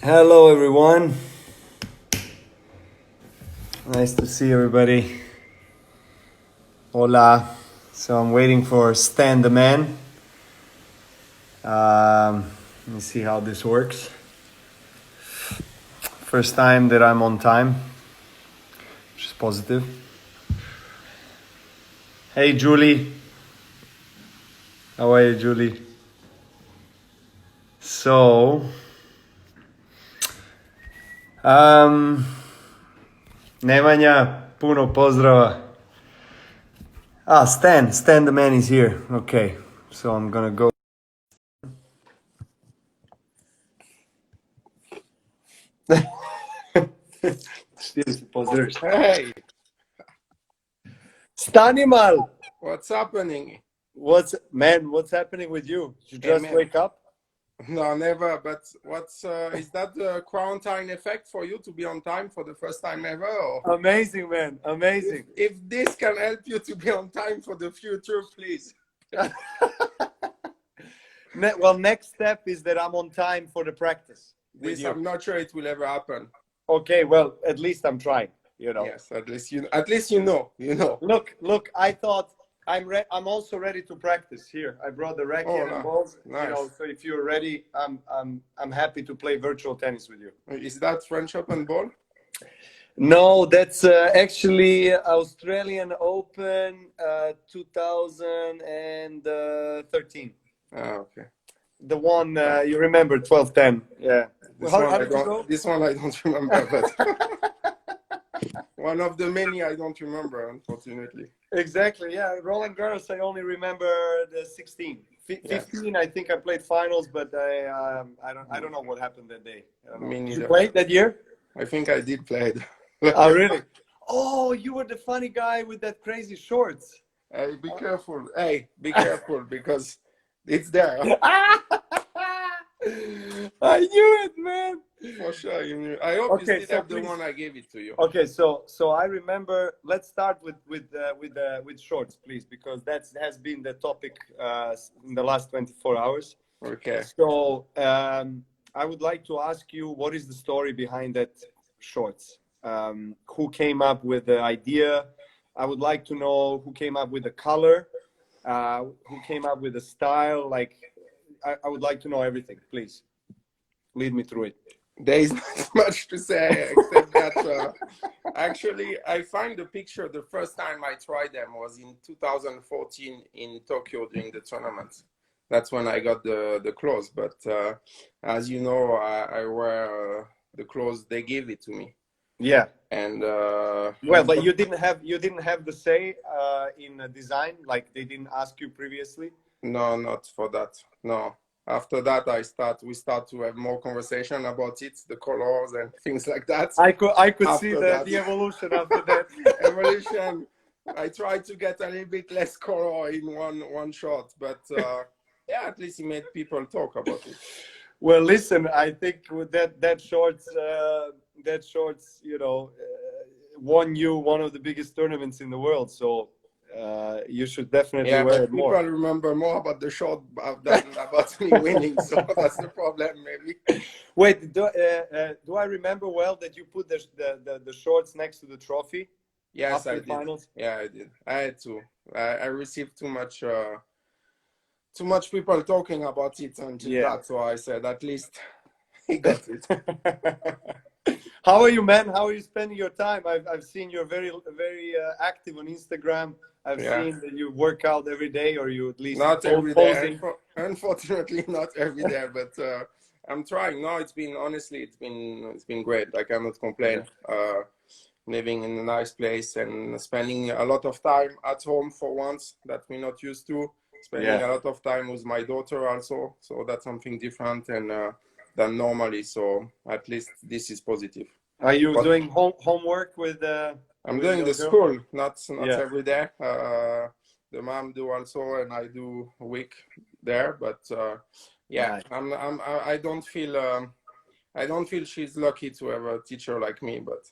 Hello, everyone. Nice to see everybody. Hola. So I'm waiting for Stan the man. Let me see how this works. First time that I'm on time, which is positive. Hey, Julie. How are you, Julie? So, Nemanja, puno pozdrava. Stan the man is here. Okay, so I'm gonna go. Hey, Stan Amell, what's happening? what's happening with you? Did you Hey, just man. wake up? No, never. But what's is that the quarantine effect for you to be on time for the first time ever? Or Amazing, man. Amazing. if this can help you to be on time for the future, please. Well, next step is that I'm on time for the practice with This you. I'm not sure it will ever happen. Okay, well, at least I'm trying, you know. Yes, at least you know. Look, I thought I'm also ready to practice here. I brought the racket Oh, and no. balls, Nice. you know, so if you're ready, I'm happy to play virtual tennis with you. Is that French Open ball? No, that's actually Australian Open 2013. Okay. The one you remember, 12-10. Yeah. This How one did you go? This one I don't remember, but one of the many I don't remember, unfortunately. Exactly. Yeah. Roland Garros, I only remember the 16. 15, I think I played finals, but I don't know what happened that day. Me Did you neither. play that year? I think I did play it. Oh, really? Oh, you were the funny guy with that crazy shorts. Hey, be careful. Hey, be careful because it's there. I knew it, man. For sure. You knew. I hope you Okay, still so have the please. one I gave it to you. Okay, so I remember. Let's start with shorts, please, because that has been the topic in the last 24 hours. Okay. So I would like to ask you, what is the story behind that shorts? Who came up with the idea? I would like to know who came up with the color, who came up with the style. Like, I would like to know everything. Please lead me through it. There is not much to say except that actually I find the picture the first time I tried them was in 2014 in Tokyo during the tournament. That's when I got the clothes. But as you know, I wear the clothes they gave it to me. Yeah. And well, but you didn't have the say in design, like they didn't ask you previously. No, not for that. No. After that, we start to have more conversation about it, the colors and things like that. I could After see that. the evolution after that. Evolution. I tried to get a little bit less color in one shot, but yeah, at least it made people talk about it. Well, listen, I think with that shorts, you know, won you one of the biggest tournaments in the world. So you should definitely wear it more. People remember more about the shot than about me winning. So that's the problem, maybe. Wait, do I remember well that you put the shorts next to the trophy? Yes, I did. Finals? Yeah, I did. I had to. I received too much people talking about it until that, so I said at least he got it. How are you, man? How are you spending your time? I've seen you're very active on Instagram. I've seen that you work out every day, or you at least not every day. Unfortunately, not every day, but I'm trying. No, it's been great. I cannot complain. Living in a nice place and spending a lot of time at home for once that we're not used to. Spending a lot of time with my daughter also, so that's something different than normally. So at least this is positive. Are you doing homework with? I'm doing the school, not every day. The mom do also, and I do a week there. But yeah, I don't feel she's lucky to have a teacher like me. But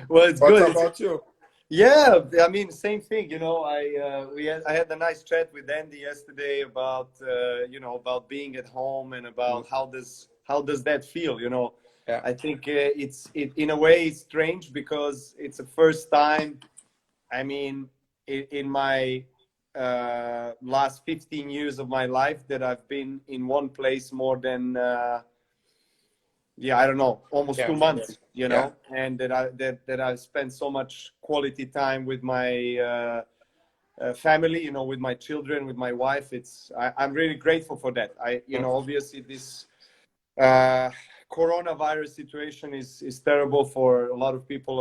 well, it's what good. About you? Yeah, I mean, same thing. You know, I had a nice chat with Andy yesterday about about being at home and Mm. about how does that feel. You know, Yeah, I think it in a way it's strange because it's the first time. I mean, in my last 15 years of my life that I've been in one place more than yeah, I don't know, almost yeah, 2 months, yeah, and that I spent so much quality time with my family, with my children, with my wife. I'm really grateful for that. mm, Obviously this uh, coronavirus situation is terrible for a lot of people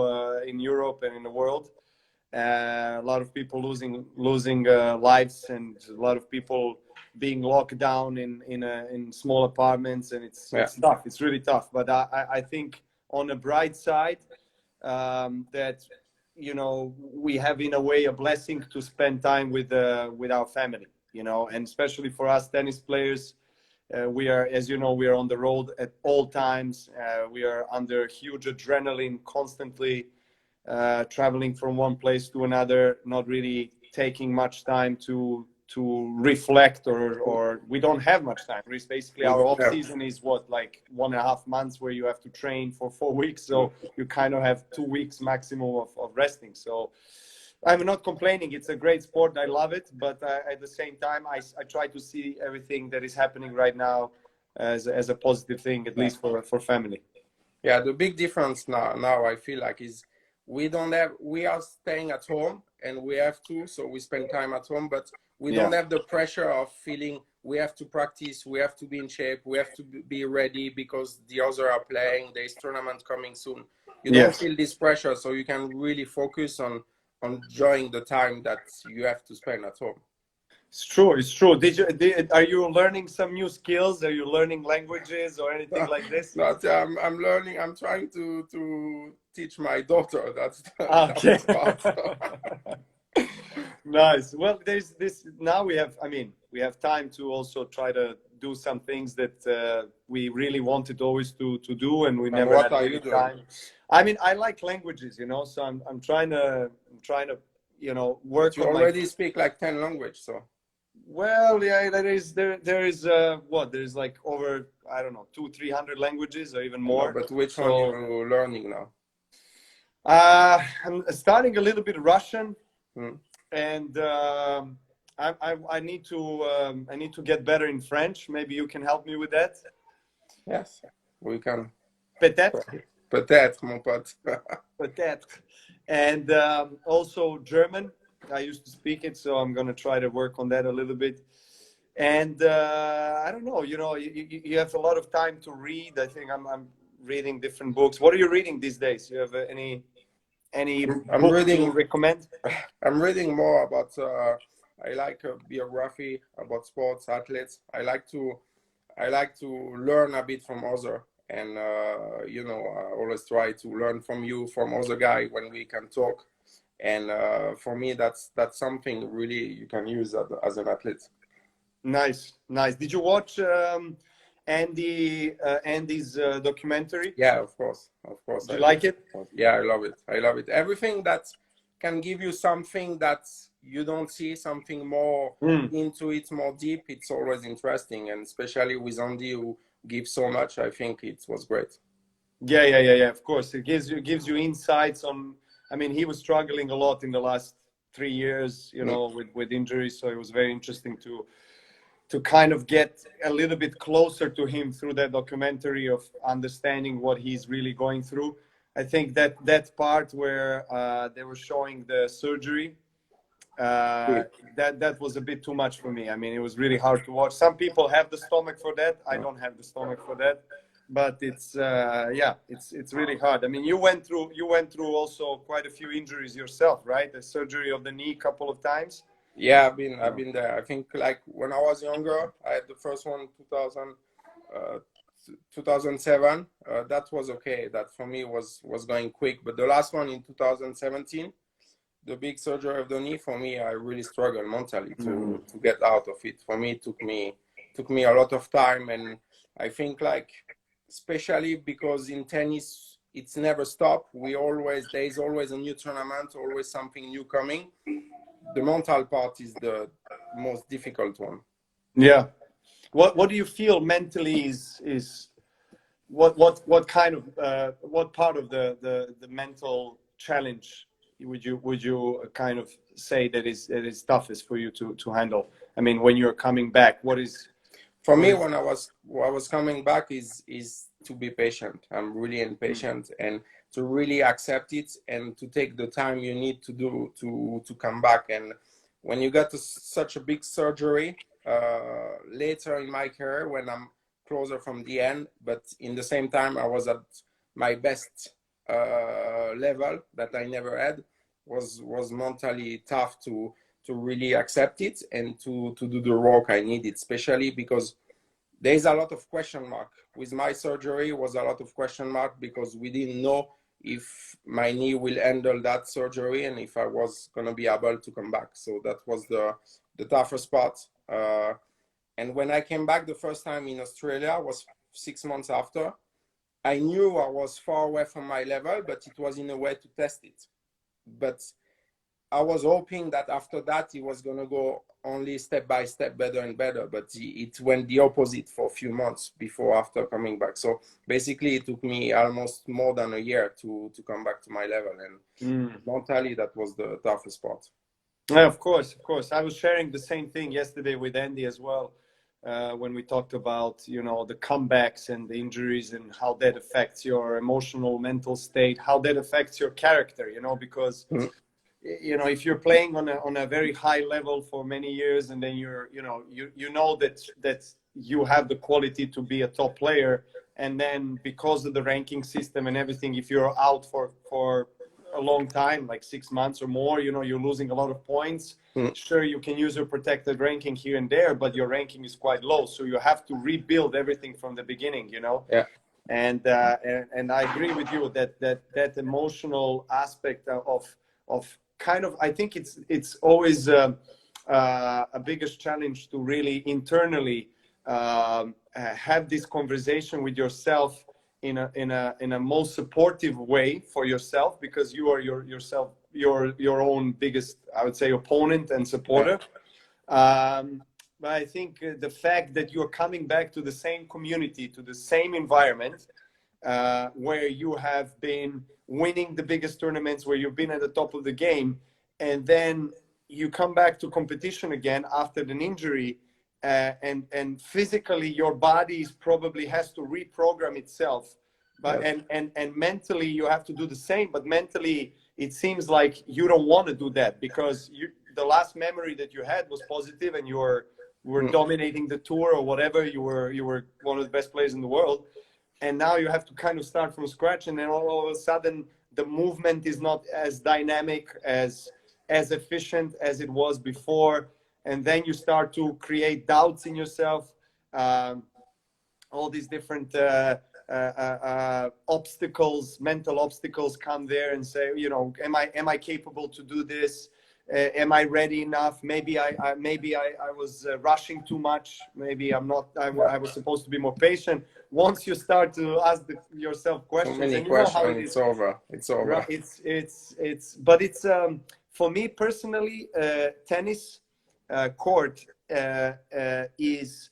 in Europe and in the world. A lot of people losing lives, and a lot of people being locked down in small apartments, and yeah, it's tough. It's really tough. But I think on a bright side, that we have in a way a blessing to spend time with our family. And especially for us tennis players, we are, as you know, we are on the road at all times. We are under huge adrenaline constantly, traveling from one place to another, not really taking much time to reflect, or we don't have much time. It's basically we our don't off have. season is what, like 1.5 months, where you have to train for 4 weeks. Mm. So you kind of have 2 weeks maximum of resting. So I'm not complaining. It's a great sport. I love it. But at the same time, I try to see everything that is happening right now as a positive thing, at Yeah. least for family. Yeah, the big difference now I feel like is we are staying at home and we have to, so we spend time at home, but we Yeah. don't have the pressure of feeling we have to practice, we have to be in shape, we have to be ready because the others are playing, there's tournament coming soon. You don't Yes. feel this pressure, so you can really focus on enjoying the time that you have to spend at home. It's true. It's true. Are you learning some new skills? Are you learning languages or anything like this? Not, I'm learning. I'm trying to teach my daughter. That's Okay. the part. Nice. Well, there's this now. We have time to also try to do some things that we really wanted always to do, and we And never what had are really you doing? time. I like languages, so I'm trying to But work you on my. already speak like 10 language, so Well, yeah, there is there's like over, I don't know, 200-300 languages or even I know. more. But which one So you learning now? I'm starting a little bit Russian, Hmm. and I need to get better in French. Maybe you can help me with that. Yes, we can. Peut-être, Peut-être, mon pote. peut-être, and also German. I used to speak it, so I'm gonna try to work on that a little bit. And I don't know, you have a lot of time to read. I think I'm reading different books. What are you reading these days? You have any I'm book to reading. recommend? I'm reading more about. I like a biography about sports athletes. I like to learn a bit from other, and I always try to learn from you, from other guy when we can talk. And for me, that's something really you can use as an athlete. Nice, nice. Did you watch Andy's documentary? Yeah, of course, Did I you did. like it? Yeah, I love it. I love it. Everything that can give you something that you don't see, something more Mm. into it, more deep. It's always interesting, and especially with Andy who gives so much. I think it was great. Yeah, yeah, yeah, yeah. Of course, it gives you insights on. I mean, he was struggling a lot in the last 3 years, Mm. with injuries. So it was very interesting to kind of get a little bit closer to him through that documentary, of understanding what he's really going through. I think that part where they were showing the surgery, uh, Good. that was a bit too much for me. I mean, it was really hard to watch. Some people have the stomach for that. I Uh, don't have the stomach for that. But it's really hard. I mean, you went through also quite a few injuries yourself, right? The surgery of the knee a couple of times. Yeah, I've been there. I think like when I was younger, I had the first one 2007. That was okay. That for me was going quick. But the last one in 2017, the big surgery of the knee, for me, I really struggled mentally Mm. to get out of it. For me, it took me a lot of time, and I think like especially because in tennis it's never stop. There's always a new tournament, always something new coming. The mental part is the most difficult one. Yeah. What do you feel mentally is what kind of what part of the mental challenge would you kind of say that is toughest for you to handle? I mean, when you're coming back, for me, when I was coming back is to be patient. I'm really impatient, and to really accept it and to take the time you need to come back. And when you get to such a big surgery later in my career, when I'm closer from the end, but in the same time I was at my best level that I never had, was mentally tough to really accept it and to do the work I needed, especially because there's a lot of question mark. With my surgery was a lot of question mark because we didn't know if my knee will handle that surgery and if I was going to be able to come back. So that was the toughest part. And when I came back the first time in Australia, was 6 months after, I knew I was far away from my level, but it was in a way to test it. But I was hoping that after that, it was going to go only step by step better and better. But it went the opposite for a few months after coming back. So basically, it took me almost more than a year to come back to my level. And mentally, that was the toughest part. Yeah, of course, of course. I was sharing the same thing yesterday with Andy as well, when we talked about, you know, the comebacks and the injuries and how that affects your emotional, mental state, how that affects your character, you know, because, you know, if you're playing on a very high level for many years and then you know that you have the quality to be a top player, and then because of the ranking system and everything, if you're out for a long time, like 6 months or more, you know, you're losing a lot of points. Sure, you can use your protected ranking here and there, but your ranking is quite low, so you have to rebuild everything from the beginning, you know. Yeah. And I agree with you that emotional aspect of kind of, I think it's always a biggest challenge to really internally have this conversation with yourself in a most supportive way for yourself, because you are your own biggest, I would say, opponent and supporter. But I think the fact that you're coming back to the same community, to the same environment, where you have been winning the biggest tournaments, where you've been at the top of the game, and then you come back to competition again after an injury, and physically your body probably has to reprogram itself, but and mentally you have to do the same. But mentally it seems like you don't want to do that, because the last memory that you had was positive and you were dominating the tour or whatever, you were one of the best players in the world, and now you have to kind of start from scratch, and then all of a sudden the movement is not as dynamic, as efficient as it was before, and then you start to create doubts in yourself. All these different obstacles, mental obstacles come there and say, you know, am I capable to do this? Am I ready enough? Maybe I was rushing too much. Maybe I'm not. I was supposed to be more patient. Once you start to ask yourself questions, so many and you questions, know how it's over. It's over. Right? But it's for me personally, tennis court is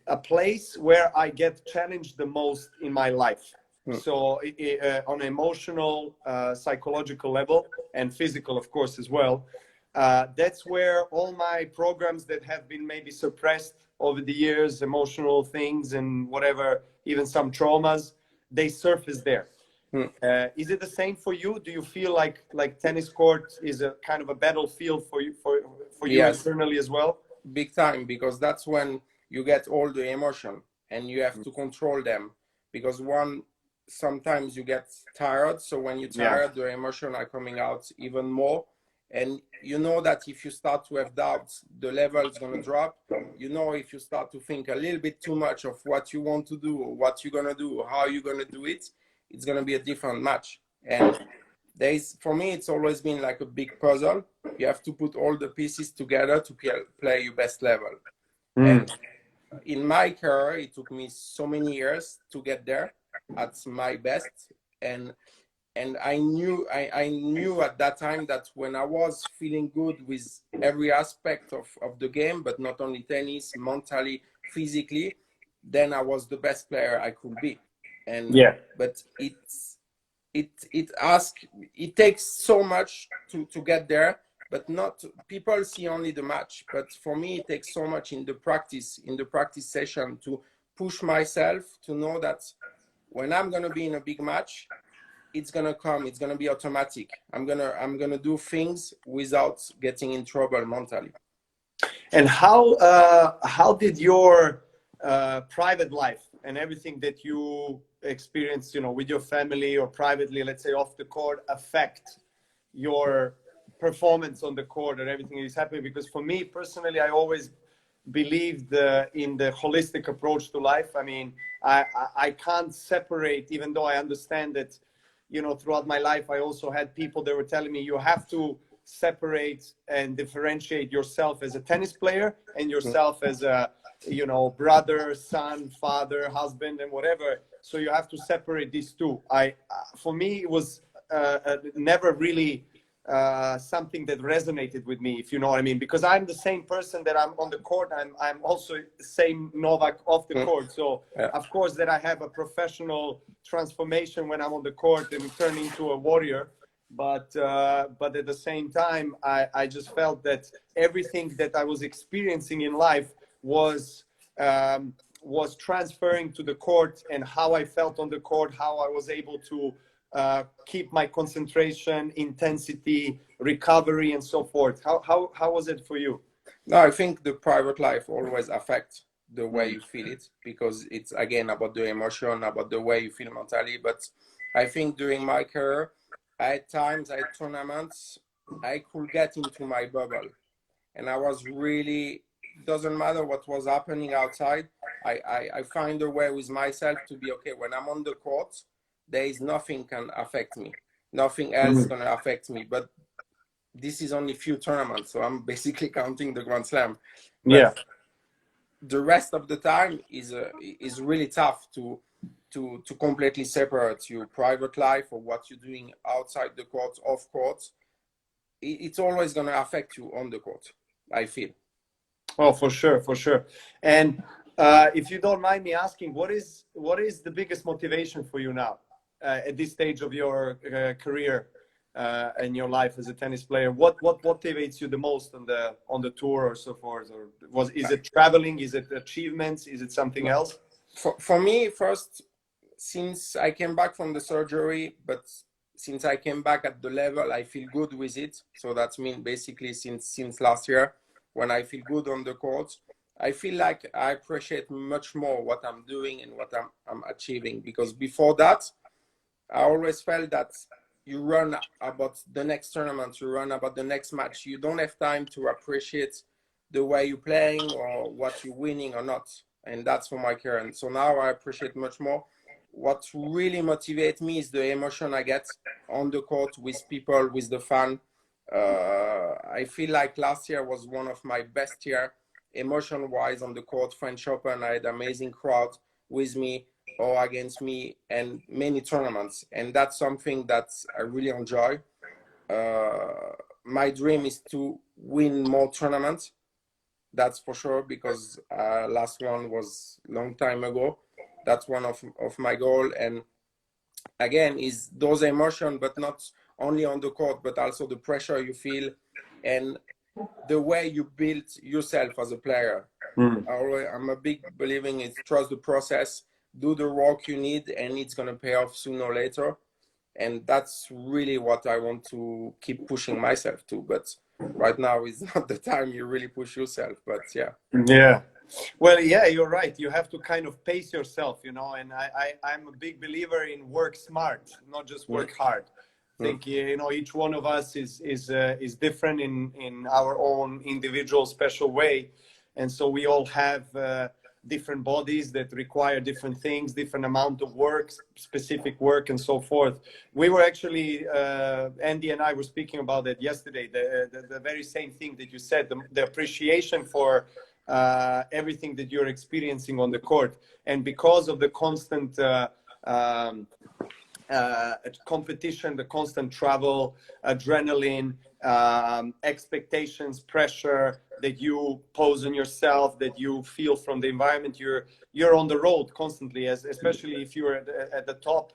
a place where I get challenged the most in my life. So on an emotional, psychological level, and physical, of course, as well. That's where all my programs that have been maybe suppressed over the years, emotional things and whatever, even some traumas, they surface there. Is it the same for you? Do you feel like tennis court is a kind of a battlefield for you Yes, internally as well? big time, because that's when you get all the emotion and you have to control them, because sometimes you get tired, so when you're tired, the emotion are coming out even more, and you know that if you start to have doubts, the level is going to drop. You know, if you start to think a little bit too much of what you want to do or what you're going to do or how you're going to do it, it's going to be a different match. And for me, it's always been like a big puzzle. You have to put all the pieces together to play your best level. And in my career, it took me so many years to get there at my best. and I knew at that time that when I was feeling good with every aspect of the game, but not only tennis, mentally, physically, then I was the best player I could be. And Yeah. but it takes so much to get there, but not people see only the match. But for me, it takes so much in the practice session to push myself to know that when I'm gonna be in a big match, it's gonna come. It's gonna be automatic. I'm gonna do things without getting in trouble mentally. And how did your private life and everything that you experienced, you know, with your family or privately, let's say off the court, affect your performance on the court and everything that is happening? Because for me personally, I always believed in the holistic approach to life. I mean, I can't separate, even though I understand that, you know, throughout my life, I also had people that were telling me you have to separate and differentiate yourself as a tennis player and yourself as a, you know, brother, son, father, husband, and whatever. So you have to separate these two. For me, it was never really something that resonated with me, if you know what I mean, because I'm the same person that I'm on the court. I'm also the same Novak off the court. So yeah. Of course that I have a professional transformation when I'm on the court and turn into a warrior. But at the same time, I just felt that everything that I was experiencing in life was transferring to the court, and how I felt on the court, how I was able to keep my concentration, intensity, recovery, and so forth. How was it for you? No, I think the private life always affects the way you feel it, because it's again about the emotion, about the way you feel mentally. But I think during my career, at times, at tournaments, I could get into my bubble, and I was really, doesn't matter what was happening outside. I find a way with myself to be okay. When I'm on the court, there is nothing can affect me. Nothing else gonna affect me. But this is only few tournaments, so I'm basically counting the Grand Slam. But Yeah. the rest of the time is really tough to completely separate your private life or what you're doing outside the court, off court. It's always going to affect you on the court, I feel. Oh, for sure, for sure. And if you don't mind me asking, what is the biggest motivation for you now at this stage of your career and your life as a tennis player? What motivates you the most on the tour or so forth? Or is it traveling? Is it achievements? Is it something else? For me, first, since I came back from the surgery, but since I came back at the level, I feel good with it. So that's mean basically since last year, when I feel good on the court, I feel like I appreciate much more what I'm doing and what I'm achieving. Because before that, I always felt that you run about the next tournament, you run about the next match. You don't have time to appreciate the way you're playing or what you're winning or not. And that's for my career. And so now I appreciate much more. What really motivates me is the emotion I get on the court with people, with the fan. I feel like last year was one of my best year emotion-wise on the court. French Open, I had amazing crowd with me or against me, and many tournaments. And that's something that I really enjoy. My dream is to win more tournaments. That's for sure, because last one was long time ago. That's one of my goal. And again, is those emotions, but not only on the court, but also the pressure you feel and the way you build yourself as a player. I'm a big believer in it. Trust the process, do the work you need, and it's going to pay off sooner or later. And that's really what I want to keep pushing myself to. But right now is not the time you really push yourself. But yeah. Yeah. Well, yeah, you're right. You have to kind of pace yourself, you know, and I'm a big believer in work smart, not just work hard. I think, you know, each one of us is different in our own individual special way. And so we all have different bodies that require different things, different amount of work, specific work, and so forth. We were actually, Andy and I were speaking about it yesterday, the very same thing that you said, the appreciation for everything that you're experiencing on the court. And because of the constant competition, the constant travel, adrenaline, expectations, pressure that you pose on yourself, that you feel from the environment. You're on the road constantly, especially if you're at the top.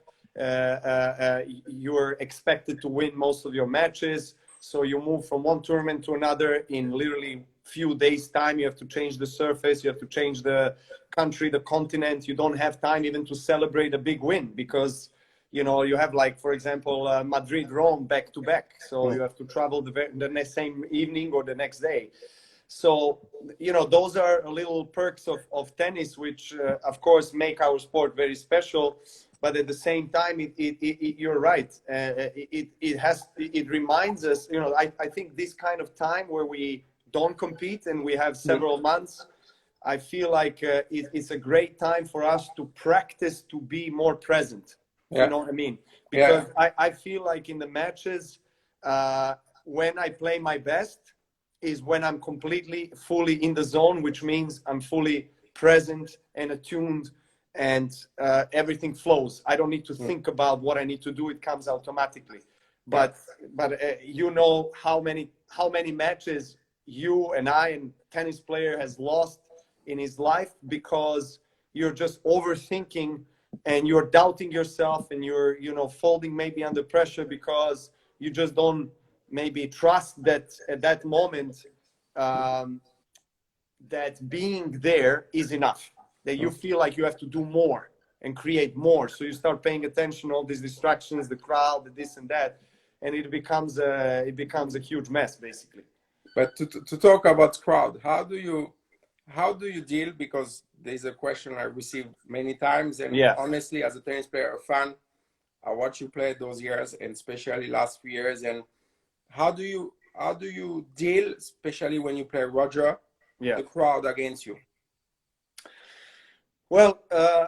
You're expected to win most of your matches, so you move from one tournament to another in literally few days time. You have to change the surface, you have to change the country, the continent. You don't have time even to celebrate a big win, because you know you have, like, for example, Madrid, Rome back to back, so you have to travel the same evening or the next day. So you know, those are little perks of tennis, which of course make our sport very special. But at the same time, you're right. It reminds us, you know, I think this kind of time where we don't compete and we have several months, I feel like it's a great time for us to practice to be more present. Yeah. You know what I mean? Because I feel like in the matches, when I play my best is when I'm completely, fully in the zone, which means I'm fully present and attuned, and everything flows. I don't need to think about what I need to do. It comes automatically. But you know how many matches you and I and tennis player has lost in his life because you're just overthinking and you're doubting yourself, and you're, you know, folding maybe under pressure because you just don't maybe trust that at that moment that being there is enough, that you feel like you have to do more and create more. So you start paying attention to all these distractions, the crowd, the this and that, and it becomes a huge mess, basically. But to talk about crowd, how do you deal? Because there's a question I received many times, and honestly, as a tennis player, a fan, I watch you play those years, and especially last few years. And how do you deal, especially when you play Roger, the crowd against you? Well,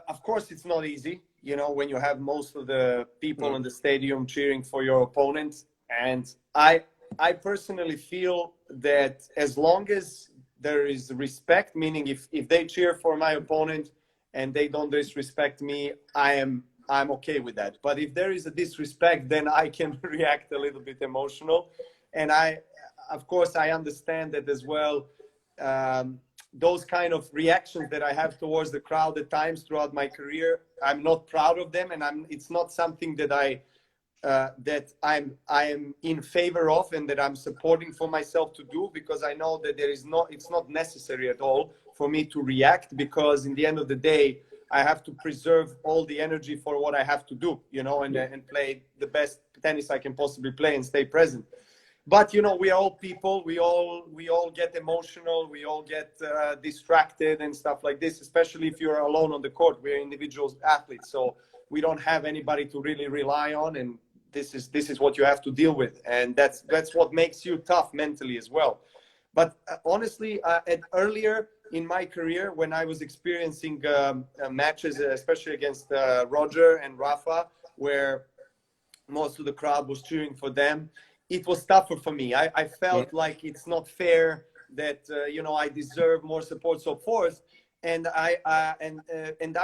of course, it's not easy, you know, when you have most of the people in the stadium cheering for your opponent. And I personally feel that as long as there is respect, meaning if they cheer for my opponent and they don't disrespect me, I'm okay with that. But if there is a disrespect, then I can react a little bit emotional. And of course, I understand that as well. Those kind of reactions that I have towards the crowd at times throughout my career, I'm not proud of them, and it's not something that I am in favor of and that I'm supporting for myself to do, because I know that it's not necessary at all for me to react, because in the end of the day, I have to preserve all the energy for what I have to do, you know, and play the best tennis I can possibly play and stay present. But you know, we are all people. We all get emotional. We all get distracted and stuff like this. Especially if you're alone on the court. We're individual athletes, so we don't have anybody to really rely on. And this is what you have to deal with. And that's what makes you tough mentally as well. But honestly, earlier in my career, when I was experiencing matches, especially against Roger and Rafa, where most of the crowd was cheering for them, it was tougher for me. I felt like it's not fair, that you know, I deserve more support, so forth. And I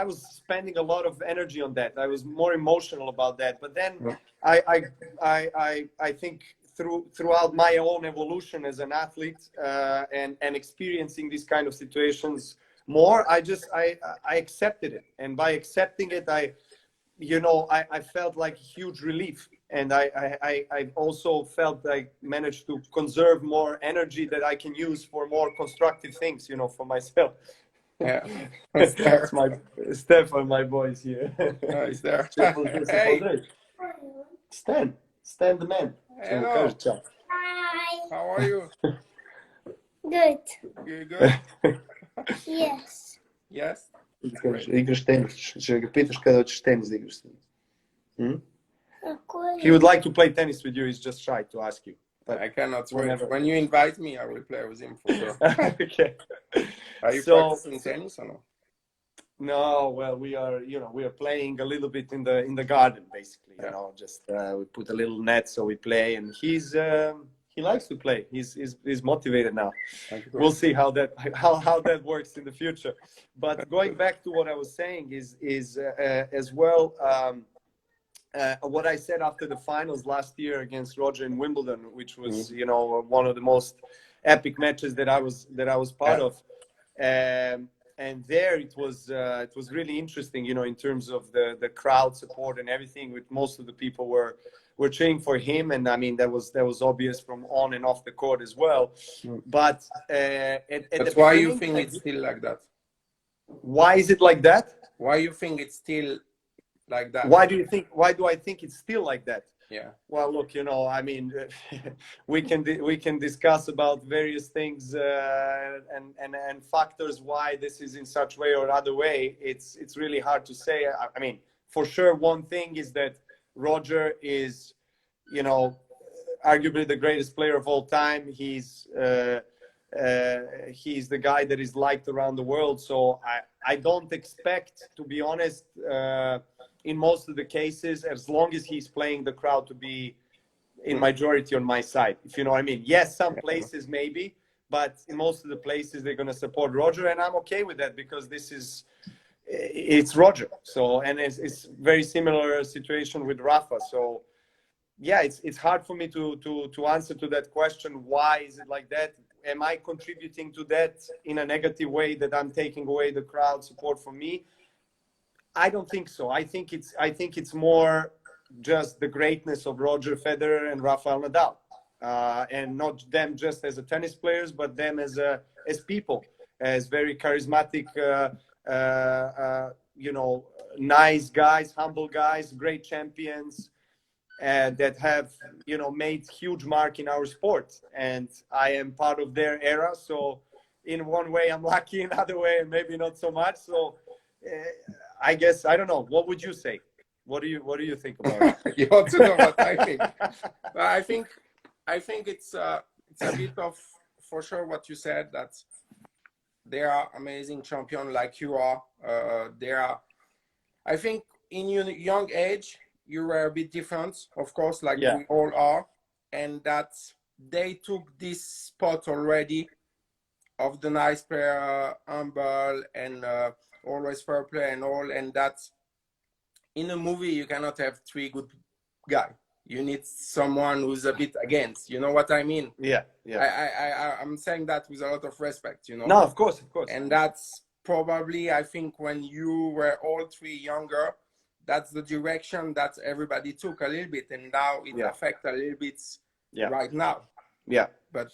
was spending a lot of energy on that. I was more emotional about that. But then I think throughout my own evolution as an athlete and experiencing these kind of situations more, I accepted it. And by accepting it, I felt like huge relief. And I also felt I managed to conserve more energy that I can use for more constructive things, you know, for myself. Yeah. It's my Stefan, my boys here. He's there. Hey. Stan the man. Hello. Hi. How are you? Good. You good? Yes. Yes? Igraš tenis. Če ga pitaš kada hoćeš tenis da igraš. Cool. He would like to play tennis with you. He's just shy to ask you. But I cannot wait. When you invite me, I will play with him for sure. Okay. Are you practicing tennis or no? No, well, we are playing a little bit in the garden, basically. You know, just we put a little net so we play, and he likes to play. He's motivated now. We'll see how that works in the future. But going back to what I was saying is as well. what I said after the finals last year against Roger in Wimbledon, which was, you know, one of the most epic matches that I was part of. And there it was really interesting, you know, in terms of the crowd support and everything. With most of the people were cheering for him, and I mean that was obvious from on and off the court as well. But That's why you think it's still like that? Why is it like that? Why you think it's still like that? Why do I think it's still like that? Yeah. Well, look, you know, I mean, we can discuss about various things and factors why this is in such way or other way. It's really hard to say. I mean, for sure, one thing is that Roger is, you know, arguably the greatest player of all time. He's the guy that is liked around the world. So I don't expect, to be honest, in most of the cases, as long as he's playing, the crowd to be in majority on my side, if you know what I mean. Yes, some places maybe, but in most of the places they're going to support Roger, and I'm okay with that because it's Roger. So, and it's very similar situation with Rafa. So yeah, it's hard for me to answer to that question. Why is it like that? Am I contributing to that in a negative way, that I'm taking away the crowd support from me? I don't think so. I think it's more just the greatness of Roger Federer and Rafael Nadal, and not them just as a tennis players, but them as people, as very charismatic, you know, nice guys, humble guys, great champions, that have, you know, made huge mark in our sport. And I am part of their era. So in one way I'm lucky, in another way maybe not so much. So I guess, I don't know. What would you say? What do you think about it? You want to know what I think? I think it's a bit of, for sure, what you said, that they are amazing champion like you are. I think in your young age, you were a bit different, of course, like we all are. And that they took this spot already of the nice player, humble, and always fair play and all. And that in a movie, you cannot have three good guys. You need someone who's a bit against. You know what I mean? Yeah. I'm saying that with a lot of respect, you know? No, of course. And that's probably, I think, when you were all three younger, that's the direction that everybody took a little bit. And now it affects a little bit right now. Yeah. But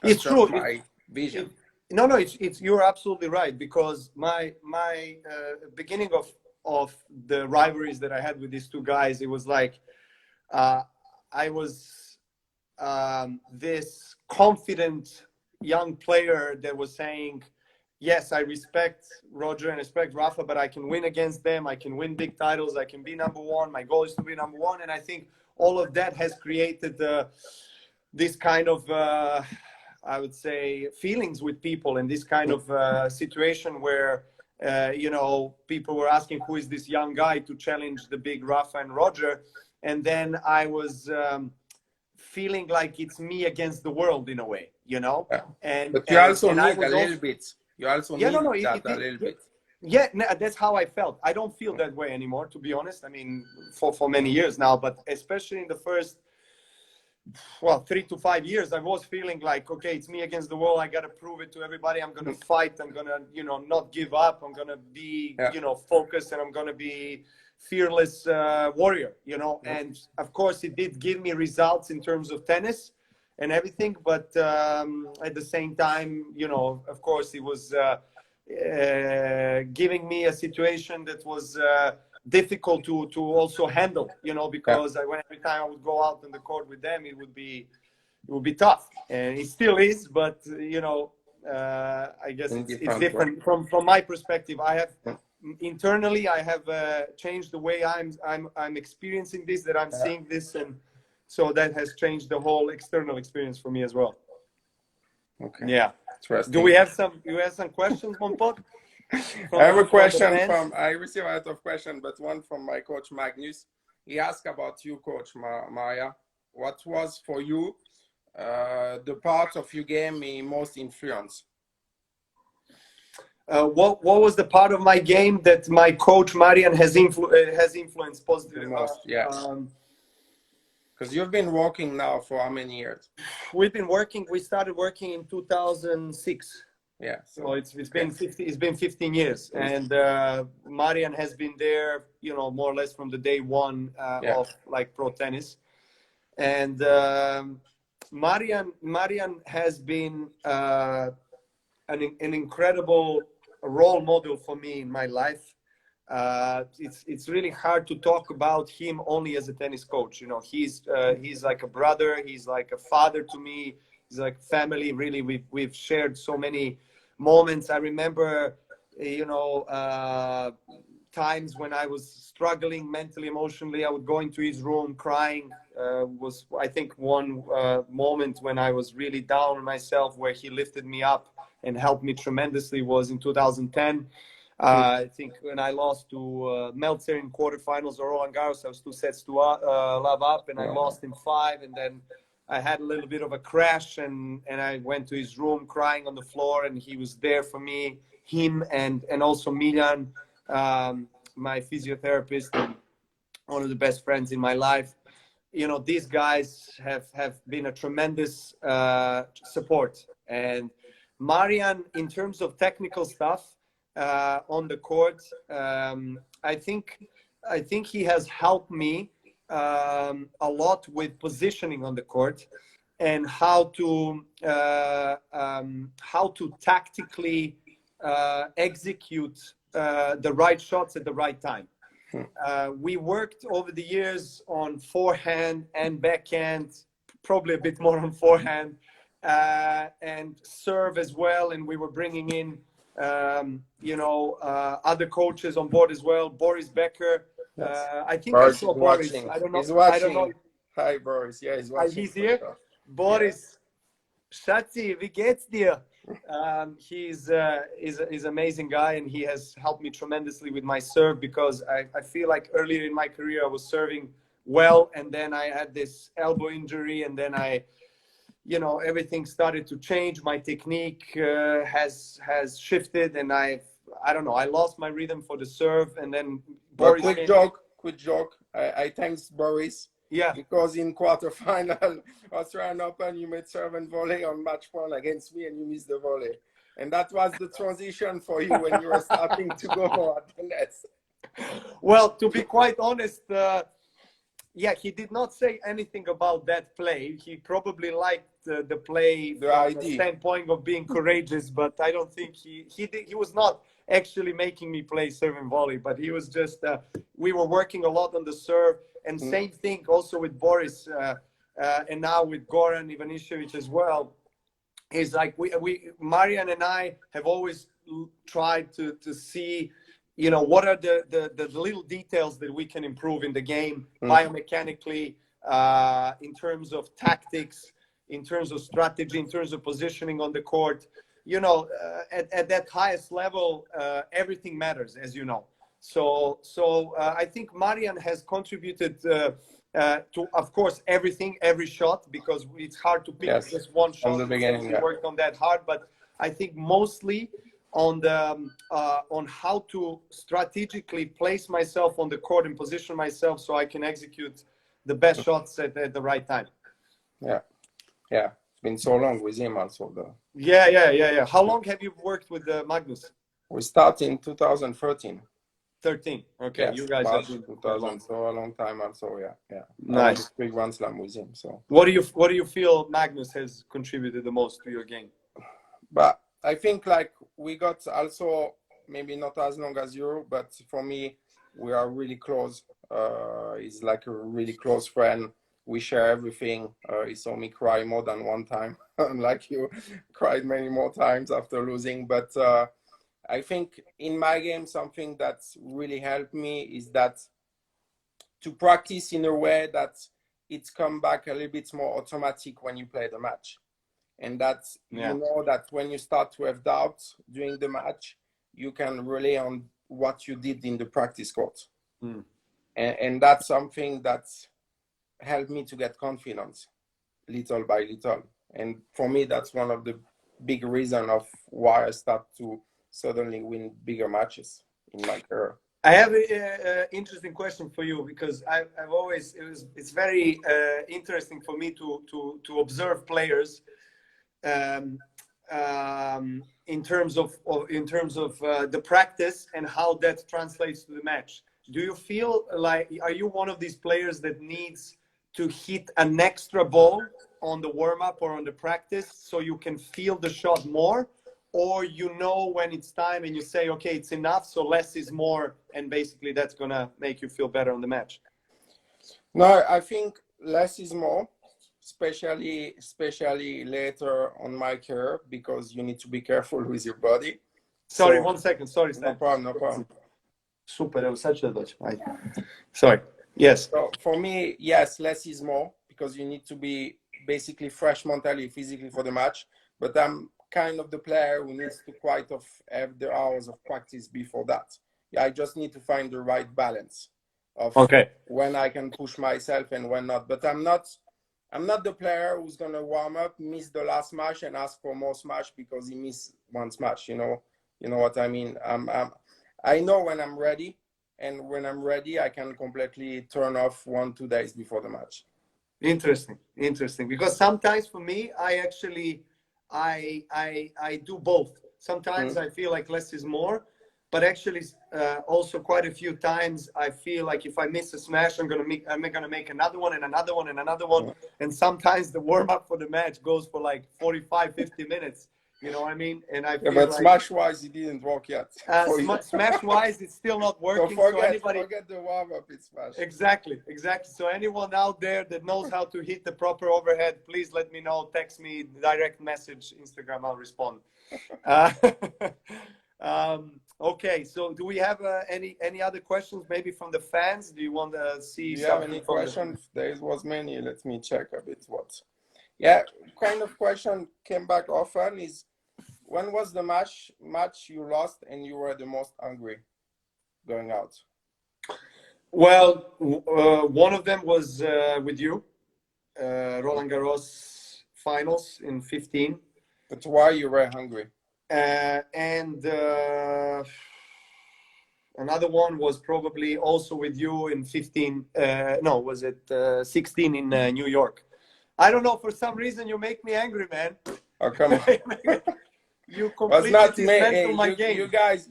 it's true. My vision. No, it's you're absolutely right, because my beginning of the rivalries that I had with these two guys, it was like I was this confident young player that was saying, yes, I respect Roger and respect Rafa, but I can win against them. I can win big titles. I can be number one. My goal is to be number one. And I think all of that has created this kind of I would say feelings with people, and this kind of situation where you know, people were asking who is this young guy to challenge the big Rafa and Roger, and then I was feeling like it's me against the world in a way, you know. But you also need a little bit. You also need that a little bit. Yeah, that's how I felt. I don't feel that way anymore, to be honest. I mean, for many years now, but especially in the first 3 to 5 years, I was feeling like, okay, it's me against the world. I got to prove it to everybody. I'm going to fight. I'm going to, you know, not give up. I'm going to be, you know, focused, and I'm going to be fearless warrior, you know. And of course, it did give me results in terms of tennis and everything. But at the same time, you know, of course, it was giving me a situation that was difficult to also handle, you know, because every time I would go out on the court with them, it would be tough, and it still is. But you know, I guess it's different from my perspective. I have internally, I have changed the way I'm experiencing this, that I'm seeing this, and so that has changed the whole external experience for me as well. Okay. Yeah. Interesting. You have some questions, Monpok? I have a question I receive a lot of questions, but one from my coach, Magnus. He asked about you, Coach Maria. What was for you the part of your game he most influenced? What was the part of my game that my coach Marian has influenced positively? The most, yeah. Because you've been working now for how many years? We've been working. We started working in 2006. Yeah. So it's been 15 years, and Marian has been there, you know, more or less from the day one of like pro tennis, and Marian has been an incredible role model for me in my life. It's really hard to talk about him only as a tennis coach. You know, he's like a brother. He's like a father to me. He's like family. Really, we've shared so many moments. I remember, you know, times when I was struggling mentally, emotionally. I would go into his room crying. Was I think one moment when I was really down on myself, where he lifted me up and helped me tremendously, was in 2010. I think when I lost to Meltzer in quarterfinals of Roland Garros, I was 2 sets to love up, and I lost in 5, and then I had a little bit of a crash, and I went to his room crying on the floor, and he was there for me, him and also Miljan, my physiotherapist, and one of the best friends in my life. You know, these guys have been a tremendous support. And Marian, in terms of technical stuff on the court, I think he has helped me a lot with positioning on the court and how to tactically execute the right shots at the right time. We worked over the years on forehand and backhand, probably a bit more on forehand, and serve as well. And we were bringing in, you know, other coaches on board as well. Boris Becker. I think Boris I saw Boris. Watching. I don't know. He's watching. I don't know. Hi, Boris. Yeah, he's watching. He's here. Boris, Schatzi, wie geht's dir? He's an amazing guy, and he has helped me tremendously with my serve, because I feel like earlier in my career I was serving well, and then I had this elbow injury, and then you know, everything started to change. My technique has shifted, and I don't know, I lost my rhythm for the serve, and then Boris. Quick joke. I thanks Boris. Yeah. Because in quarterfinal Australian Open, you made serve and volley on match point against me, and you missed the volley. And that was the transition for you when you were starting to go at the nets. Well, to be quite honest, yeah, he did not say anything about that play. He probably liked the play from the standpoint of being courageous, but I don't think he was not actually making me play serve and volley, but he was just, we were working a lot on the serve, and same thing also with Boris, and now with Goran Ivanišević as well. Is like Marian and I have always tried to see, you know, what are the little details that we can improve in the game biomechanically, in terms of tactics, in terms of strategy, in terms of positioning on the court. You know, at that highest level, everything matters, as you know. So I think Marian has contributed to, of course, everything, every shot, because it's hard to pick just one shot. From the beginning, we worked on that hard, but I think mostly on the on how to strategically place myself on the court and position myself so I can execute the best shots at the right time. Yeah. It's been so long with him also, though. Yeah. How long have you worked with Magnus? We started in 2013. 13. Okay, yes, you guys have been 2000, so a long time also. Yeah. Nice. Big Grand Slam with him. So. What do you feel Magnus has contributed the most to your game? But I think like we got also maybe not as long as you, but for me we are really close. He's like a really close friend. We share everything. He saw me cry more than one time, unlike you, cried many more times after losing. But I think in my game, something that's really helped me is that to practice in a way that it's come back a little bit more automatic when you play the match. And that you know that when you start to have doubts during the match, you can rely on what you did in the practice court. And that's something that's helped me to get confidence little by little. And for me, that's one of the big reasons of why I start to suddenly win bigger matches in my career. I have an interesting question for you because I've always it's very interesting for me to observe players in terms of the practice and how that translates to the match. Do you feel like are you one of these players that needs to hit an extra ball on the warm up or on the practice so you can feel the shot more? Or you know when it's time and you say, okay, it's enough, so less is more, and basically that's going to make you feel better on the match? No, I think less is more, especially later on my career, because you need to be careful with your body. Sorry, 1 second. Sorry, Stan. No problem. Super, that was such a Dutch. Sorry. Yes. So for me, yes, less is more, because you need to be basically fresh mentally, physically for the match. But I'm kind of the player who needs to quite have the hours of practice before that. Yeah, I just need to find the right balance of when I can push myself and when not. But I'm not the player who's gonna warm up, miss the last match, and ask for more smash because he missed one smash. You know what I mean. I know when I'm ready, and when I'm ready, I can completely turn off 1-2 days before the match. Interesting. Because sometimes for me, I do both. Sometimes I feel like less is more, but actually also quite a few times I feel like if I miss a smash, I'm gonna make another one and another one and another one. And sometimes the warm up for the match goes for like 45-50 minutes. You know what I mean? And I feel but like, smash-wise, it didn't work yet. Smash-wise, it's still not working. So forget the warm-up, it's smash. Exactly. So anyone out there that knows how to hit the proper overhead, please let me know. Text me, direct message, Instagram, I'll respond. Okay, so do we have any other questions maybe from the fans? Do you want to see do you have any questions? There was many. Let me check a bit what. Yeah, kind of question came back often is, when was the match you lost and you were the most angry going out? Well, one of them was with you, Roland Garros finals in 15. But why you were hungry? And another one was probably also with you in 15. No, was it 16 in New York? I don't know. For some reason, you make me angry, man. Oh, come on. You completely dismantle my game. You guys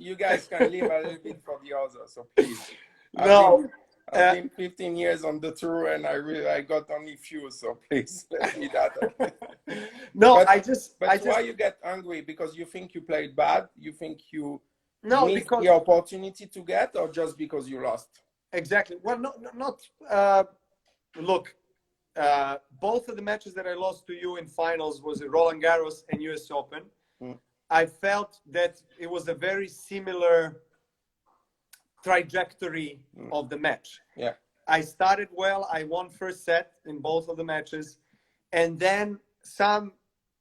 can leave a little bit for the others, so please. No. I've been 15 years on the tour, and I got only few, so please let me that. No, But why you get angry? Because you think you played bad? You think you missed the opportunity to get, or just because you lost? Exactly. Well, not. Look, both of the matches that I lost to you in finals was Roland Garros and US Open. I felt that it was a very similar trajectory of the match. Yeah. I started well. I won first set in both of the matches. And then some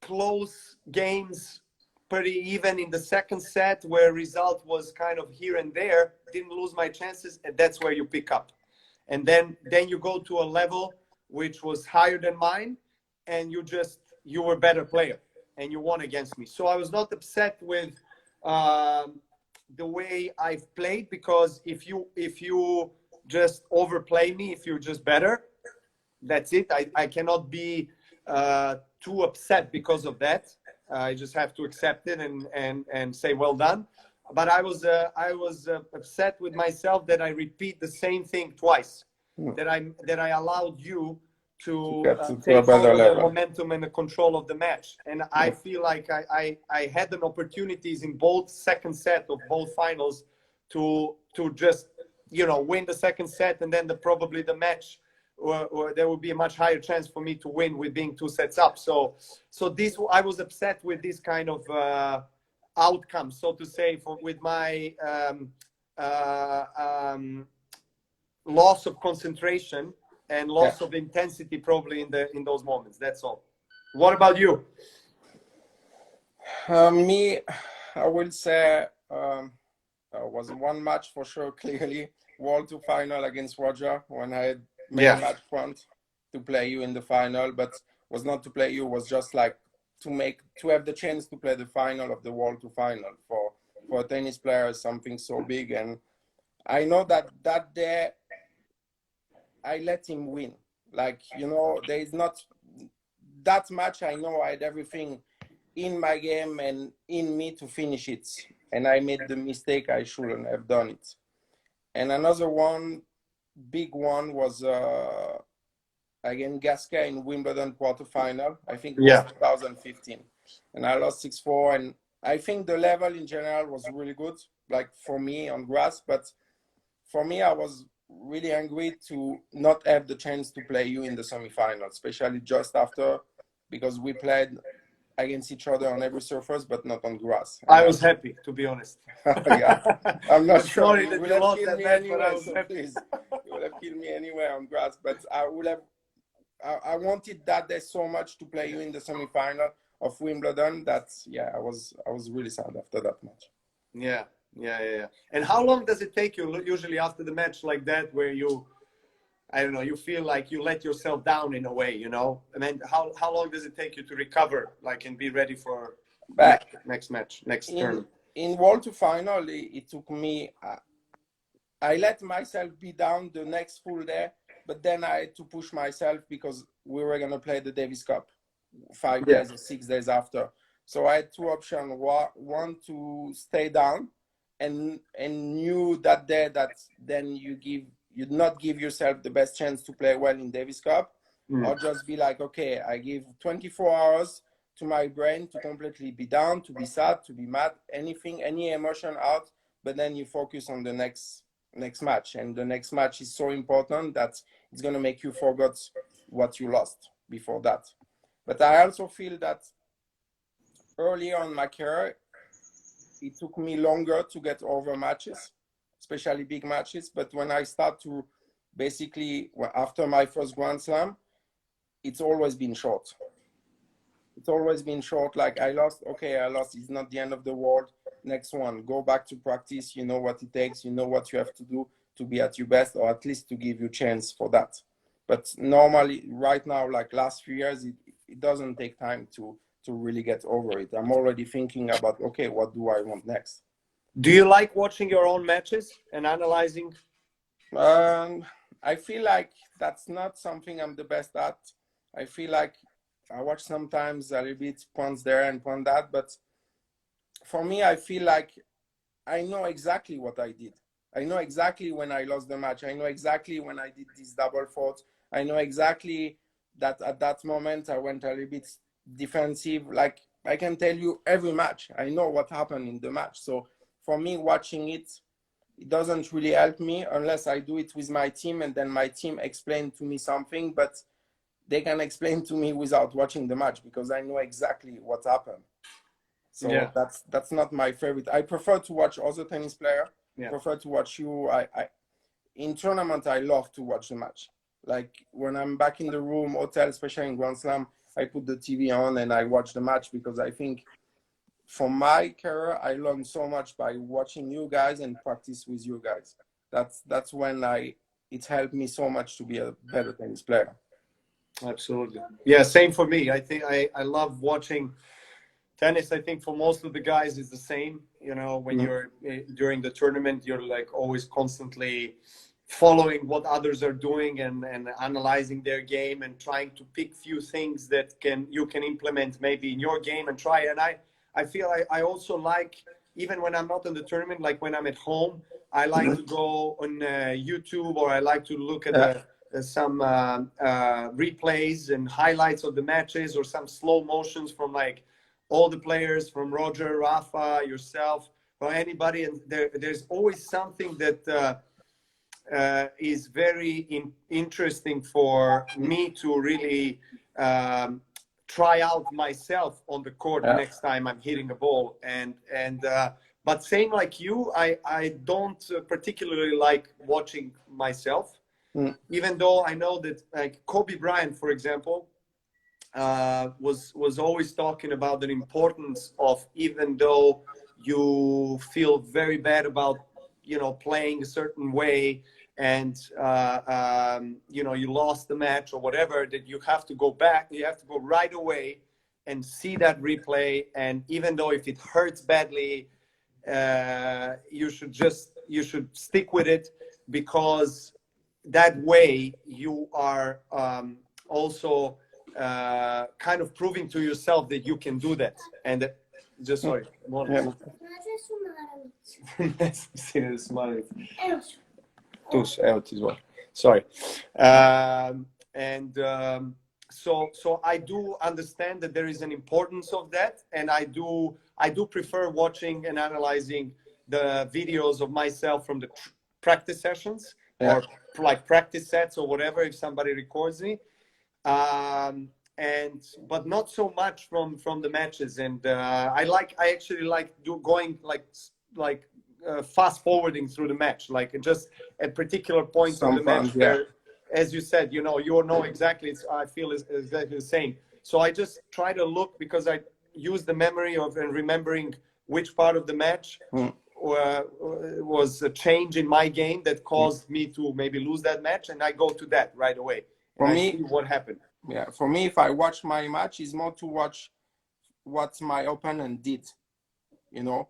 close games, pretty even in the second set, where result was kind of here and there, didn't lose my chances, and that's where you pick up. And then you go to a level which was higher than mine, and you were a better player, and you won against me. So I was not upset with the way I've played, because if you just overplay me, if you're just better, that's it. I cannot be too upset because of that. I just have to accept it and say well done. But I was upset with myself that I repeat the same thing twice. That I allowed you to take over the momentum and the control of the match. And I feel like I had an opportunities in both second set of both finals to just win the second set, and then probably the match, or there would be a much higher chance for me to win with being 2 sets up. So this, I was upset with this kind of outcome, so to say, with my loss of concentration and loss of intensity probably in those moments. That's all. What about you? Me, I will say was one match for sure, clearly. World Tour final against Roger, when I had made a match point to play you in the final, but was not to play you, was just like to have the chance to play the final of the World Tour final for for a tennis player is something so big. And I know that day I let him win. Like, you know, there is not that match. I know I had everything in my game and in me to finish it. And I made the mistake. I shouldn't have done it. And another one, big one, was against Gasquet in Wimbledon quarterfinal. I think it was 2015. And I lost 6-4. And I think the level in general was really good, like for me on grass. But for me, I was really angry to not have the chance to play you in the semifinals, especially just after, because we played against each other on every surface, but not on grass. I was happy, to be honest. Yeah, I'm not sure. Sorry You that would you have lost killed that me match, but I anyway, was so happy. please, you would have killed me anyway on grass. But I would have. I wanted that day so much to play you in the semifinal of Wimbledon that, yeah, I was really sad after that match. Yeah. And how long does it take you usually after the match like that, where you, I don't know, you feel like you let yourself down in a way, you know? I mean, how long does it take you to recover, like, and be ready for next match, next turn? In World Tour final, it took me. I let myself be down the next full day, but then I had to push myself because we were gonna play the Davis Cup 5 days or 6 days after. So I had two options: one to stay down, and knew that day that then you'd not give yourself the best chance to play well in Davis Cup, or just be like, okay, I give 24 hours to my brain to completely be down, to be sad, to be mad, anything, any emotion out, but then you focus on the next match. And the next match is so important that it's going to make you forget what you lost before that. But I also feel that early on in my career, it took me longer to get over matches, especially big matches. But when I start to basically, after my first Grand Slam, it's always been short. It's always been short. Like, I lost. Okay, I lost. It's not the end of the world. Next one, go back to practice. You know what it takes. You know what you have to do to be at your best, or at least to give you chance for that. But normally, right now, like last few years, it doesn't take time to really get over it. I'm already thinking about, okay, what do I want next? Do you like watching your own matches and analyzing? I feel like that's not something I'm the best at. I feel like I watch sometimes a little bit points there and point that, but for me, I feel like I know exactly what I did. I know exactly when I lost the match. I know exactly when I did this double fault. I know exactly that at that moment I went a little bit defensive. Like, I can tell you every match. I know what happened in the match. So for me, watching it doesn't really help me unless I do it with my team and then my team explain to me something, but they can explain to me without watching the match because I know exactly what happened. So that's not my favorite. I prefer to watch other tennis players. I prefer to watch you. I in tournament, I love to watch the match. Like, when I'm back in the room, hotel, especially in Grand Slam, I put the TV on and I watch the match because I think for my career, I learned so much by watching you guys and practice with you guys. That's when it helped me so much to be a better tennis player. Absolutely. Yeah, same for me. I think I love watching tennis. I think for most of the guys is the same. You know, when you're during the tournament, you're like always constantly following what others are doing and analyzing their game and trying to pick few things that you can implement maybe in your game and try. And I feel I also like, even when I'm not in the tournament, like when I'm at home, I like to go on YouTube, or I like to look at some replays and highlights of the matches, or some slow motions from like all the players, from Roger, Rafa, yourself, or anybody. And there's always something that is very interesting for me to really try out myself on the court next time I'm hitting a ball. But same like you, I don't particularly like watching myself, even though I know that, like, Kobe Bryant, for example, was always talking about the importance of, even though you feel very bad about, you know, playing a certain way, and you know, you lost the match or whatever, that you have to go back, you have to go right away and see that replay. And even though if it hurts badly, you should stick with it, because that way you are also kind of proving to yourself that you can do that. And just sorry, Yeah. Sorry. So I do understand that there is an importance of that, and I do prefer watching and analyzing the videos of myself from the practice sessions, or like practice sets or whatever, if somebody records me, but not so much from the matches. And I actually like going like fast forwarding through the match, like just at particular points of the match where, as you said, you know exactly. I feel is exactly the same. So I just try to look, because I use the memory of and remembering which part of the match was a change in my game that caused me to maybe lose that match, and I go to that right away. And I see what happened. Yeah, for me, if I watch my match, it's more to watch what my opponent did, you know,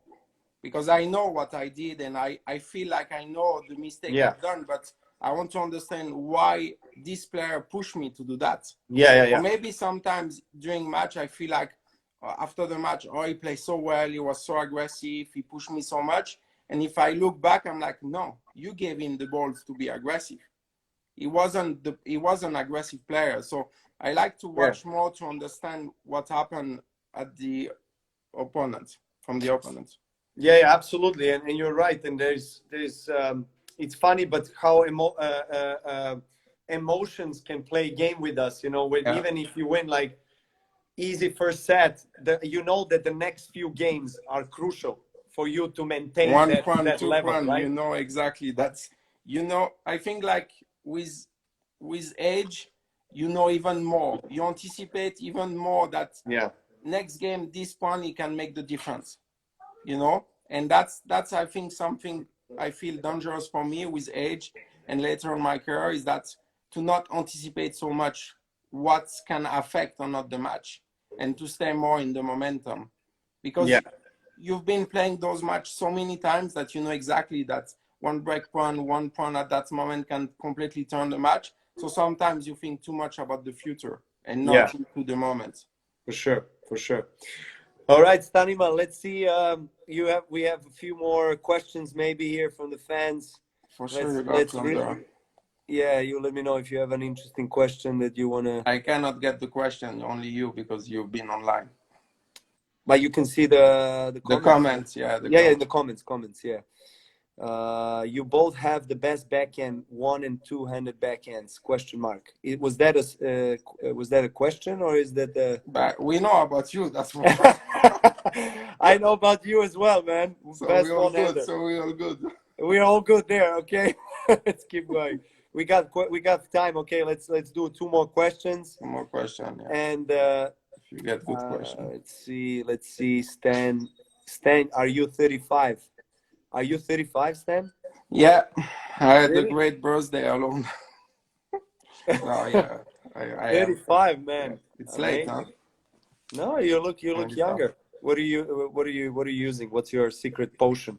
because I know what I did, and I feel like I know the mistake I've done, but I want to understand why this player pushed me to do that. Or maybe sometimes during match, I feel like after the match, oh, he played so well, he was so aggressive, he pushed me so much. And if I look back, I'm like, no, you gave him the balls to be aggressive. He wasn't an aggressive player. So I like to watch more to understand what happened at the opponent, from the opponent. Yeah, absolutely, and you're right. And there's it's funny, but how emotions can play a game with us. You know, even if you win like easy first set, you know that the next few games are crucial for you to maintain that level, right? You know exactly. That's, you know, I think like with age, you know even more. You anticipate even more that next game this pawn can make the difference. You know, and that's I think something I feel dangerous for me with age and later in my career, is that to not anticipate so much what can affect or not the match, and to stay more in the momentum, because you've been playing those matches so many times that you know exactly that one break pawn, one pawn at that moment can completely turn the match. So sometimes you think too much about the future and not to the moment. For sure. All right, Stan Amell, let's see. We have a few more questions maybe here from the fans. For sure, you let me know if you have an interesting question that you want to. I cannot get the question, only you, because you've been online. But you can see the comments. In the comments. You both have the best backhand, one and two-handed backhands? Question mark. Was that a question, or is that the? But we know about you. That's what. I know about you as well, man. So we're all good. We're all good there. Okay, let's keep going. We got time. Okay, let's do two more questions. One more question. Yeah. And if you get good question. Let's see. Stan, are you 35? Are you 35, Stan? Yeah, I had a great birthday alone. No, yeah, I 35, man. It's late, huh? No, you look younger. What are you using? What's your secret potion?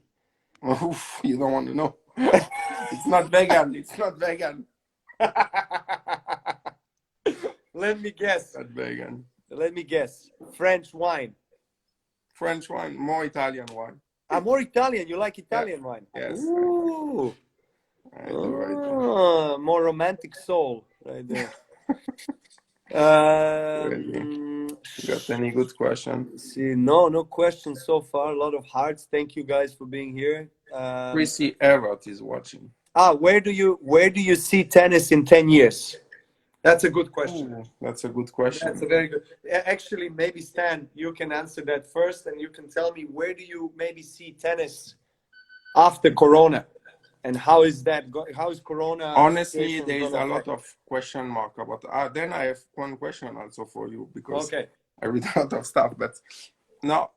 Oof, you don't want to know. It's not vegan. It's not vegan. Let me guess. Not vegan. Let me guess. French wine. French wine, more Italian wine. More Italian. You like Italian wine? Yes. Ooh. I do. More romantic soul right there. You got any good question? See, no questions so far. A lot of hearts. Thank you guys for being here. Chrissy Everett is watching. Where do you see tennis in 10 years? That's a good question. Ooh, that's a good question. That's a very good. Actually, maybe Stan, you can answer that first, and you can tell me where do you maybe see tennis after Corona, and how is that going? How is Corona? Honestly, there is a lot of question mark about. Then I have one question also for you, because I read a lot of stuff. But no,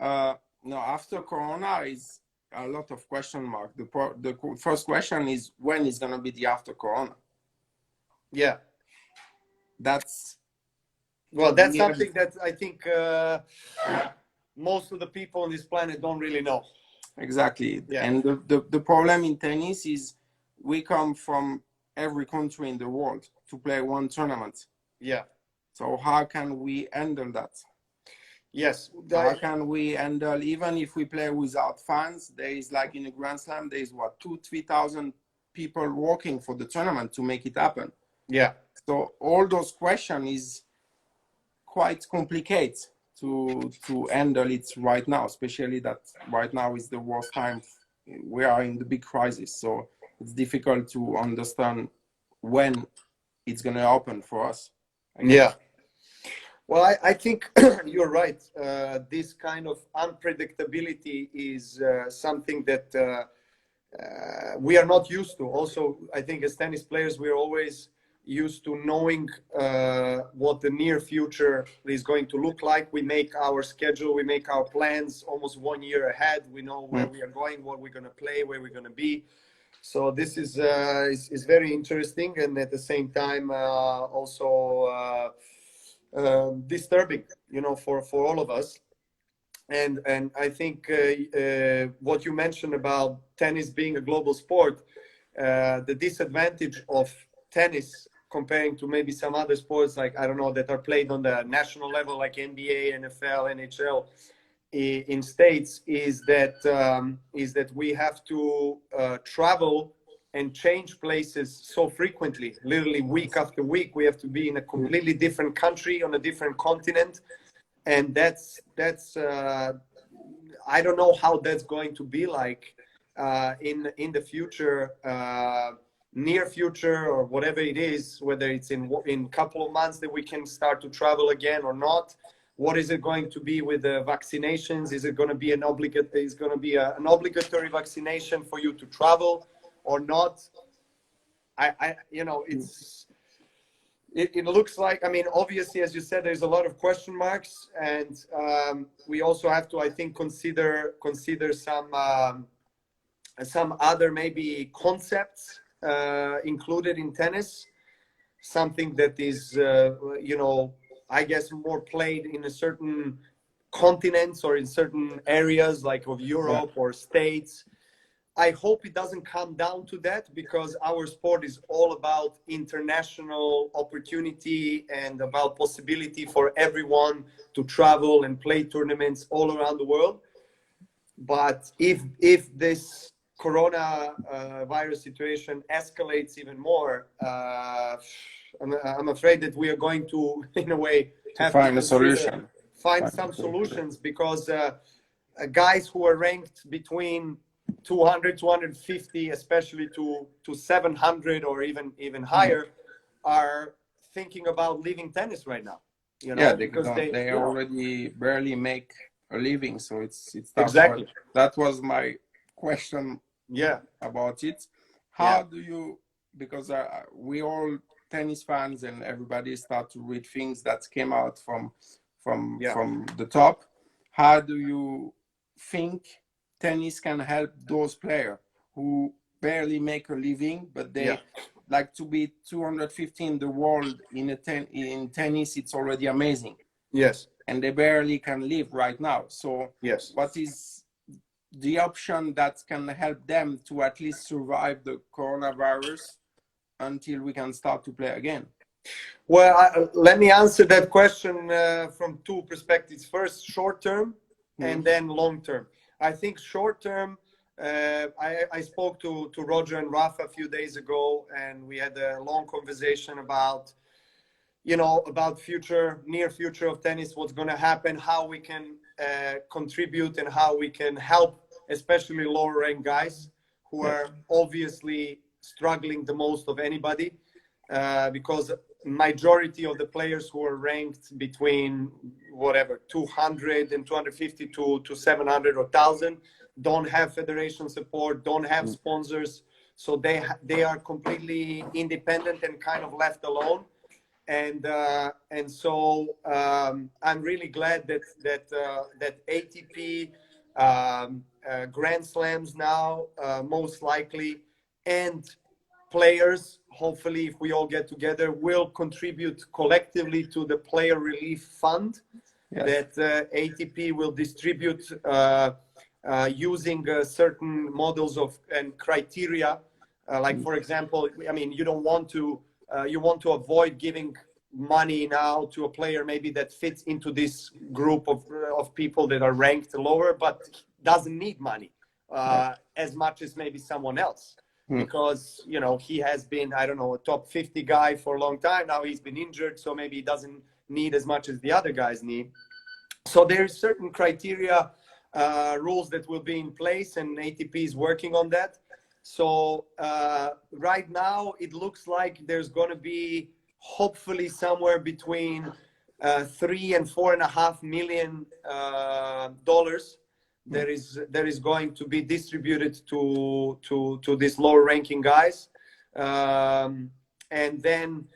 after Corona is a lot of question mark. The first question is, when is gonna be the after Corona? Yeah. That's something that I think most of the people on this planet don't really know. Exactly. Yeah. And the problem in tennis is we come from every country in the world to play one tournament. Yeah. So how can we handle that? Yes. How can we handle, even if we play without fans, there is like in a Grand Slam, there is what, 2,000-3,000 people working for the tournament to make it happen. Yeah. So all those questions is quite complicated to handle it right now, especially that right now is the worst time. We are in the big crisis, so it's difficult to understand when it's going to happen for us again. Yeah. Well, I think you're right. This kind of unpredictability is something that we are not used to. Also, I think as tennis players, we're always used to knowing what the near future is going to look like. We make our schedule, we make our plans almost 1 year ahead. We know where we are going, what we're going to play, where we're going to be. So this is very interesting, and at the same time also disturbing, for all of us. And I think what you mentioned about tennis being a global sport, the disadvantage of tennis comparing to maybe some other sports, like, I don't know, that are played on the national level, like NBA, NFL, NHL in States, is that we have to travel and change places so frequently, literally week after week. We have to be in a completely different country, on a different continent. And that's I don't know how that's going to be like in the future, near future, or whatever it is, whether it's in a couple of months that we can start to travel again or not. What is it going to be with the vaccinations? Is it going to be an obligatory vaccination for you to travel or not? It looks like, I mean, obviously, as you said, there's a lot of question marks, and we also have to, I think, consider some other maybe concepts included in tennis, something that is, I guess, more played in a certain continents or in certain areas like of Europe or States. I hope it doesn't come down to that, because our sport is all about international opportunity and about possibility for everyone to travel and play tournaments all around the world. But if this corona virus situation escalates even more, I'm afraid that we are going to, in a way, have find to a solution. Find some solutions, because guys who are ranked between 200, 250, especially to 700 or even higher, are thinking about leaving tennis right now. Because they already barely make a living, so it's tough. Exactly. That was my question. About it. How do you? Because we all tennis fans and everybody start to read things that came out from the top. How do you think tennis can help those players who barely make a living, but they like to be 250 in the world in tennis? It's already amazing. Yes. And they barely can live right now. So what is the option that can help them to at least survive the coronavirus until we can start to play again? Well, let me answer that question from two perspectives. First, short term, and then long term. I think short term, I spoke to Roger and Rafa a few days ago, and we had a long conversation about, about near future of tennis, what's going to happen, how we can contribute, and how we can help, especially lower ranked guys who are obviously struggling the most of anybody, because majority of the players who are ranked between 200 and 250 to 700 or 1,000 don't have federation support, don't have sponsors, so they are completely independent and kind of left alone. And so I'm really glad that ATP, Grand Slams now, most likely, and players, hopefully, if we all get together, will contribute collectively to the player relief fund that ATP will distribute using certain models of and criteria. Like, for example, I mean, you don't want to, you want to avoid giving money now to a player maybe that fits into this group of people that are ranked lower, but doesn't need money as much as maybe someone else. Because, you know, he has been, I don't know, a top 50 guy for a long time. Now he's been injured, so maybe he doesn't need as much as the other guys need. So there's certain criteria, rules that will be in place, and ATP is working on that. So right now it looks like there's going to be hopefully somewhere between $3 and $4.5 million that is going to be distributed to these lower ranking guys, and then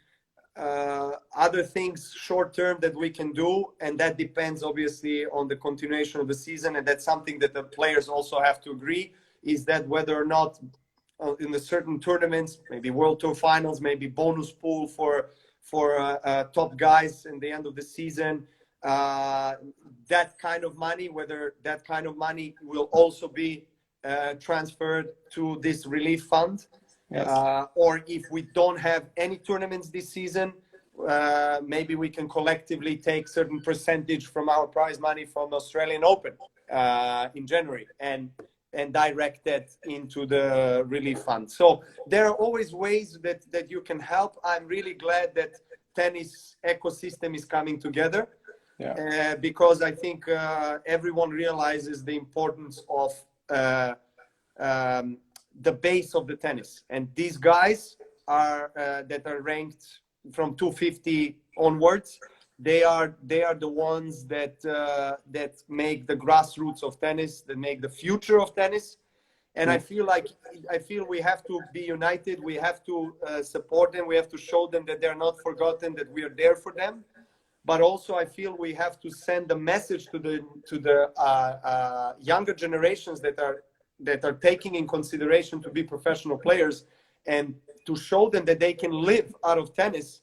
other things short term that we can do, and that depends obviously on the continuation of the season, and that's something that the players also have to agree, is that whether or not in the certain tournaments, maybe World Tour finals, maybe bonus pool for top guys in the end of the season, that kind of money, whether that kind of money will also be transferred to this relief fund. Yes. Or if we don't have any tournaments this season, maybe we can collectively take certain percentage from our prize money from the Australian Open in January and direct that into the relief fund. So there are always ways that you can help. I'm really glad that tennis ecosystem is coming together. Yeah. Because I think everyone realizes the importance of the base of the tennis, and these guys are that are ranked from 250 onwards. They are the ones that make the grassroots of tennis, that make the future of tennis. And I feel we have to be united. We have to support them. We have to show them that they're not forgotten, that we are there for them. But also, I feel we have to send a message to the younger generations that are taking in consideration to be professional players, and to show them that they can live out of tennis.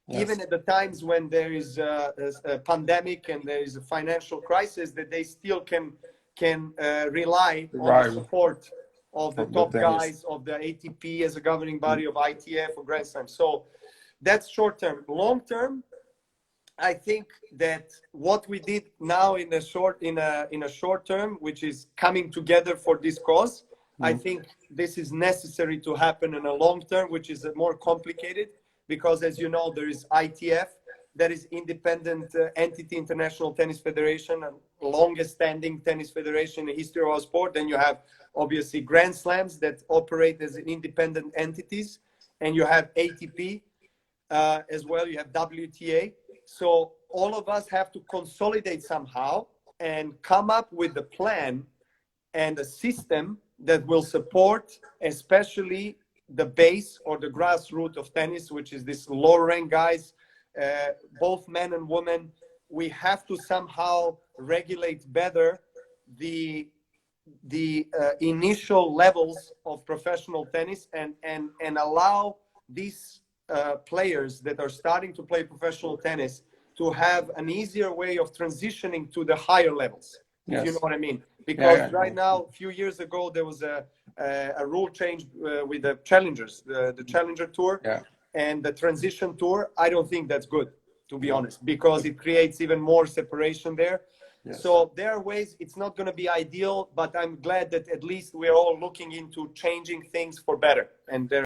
Yes. Even at the times when there is a pandemic and there is a financial crisis, that they still can rely on the support of the top guys, of the ATP as a governing body, of ITF or Grand Slam. So that's short term. Long term, I think that what we did now in a short term, which is coming together for this cause, I think this is necessary to happen in a long term, which is more complicated. Because, as you know, there is ITF, that is independent entity, International Tennis Federation, a longest standing tennis federation in the history of our sport. Then you have obviously Grand Slams that operate as independent entities, and you have ATP as well. You have WTA. So all of us have to consolidate somehow and come up with a plan and a system that will support, especially the base or the grassroots of tennis, which is this lower rank guys, both men and women. We have to somehow regulate better the initial levels of professional tennis, and allow these players that are starting to play professional tennis to have an easier way of transitioning to the higher levels. Yes. If you know what I mean. Because right now, a few years ago, there was a rule change with the challengers, the Challenger Tour, and the Transition Tour. I don't think that's good, to be honest, because it creates even more separation there. Yes. So there are ways. It's not going to be ideal, but I'm glad that at least we're all looking into changing things for better. And there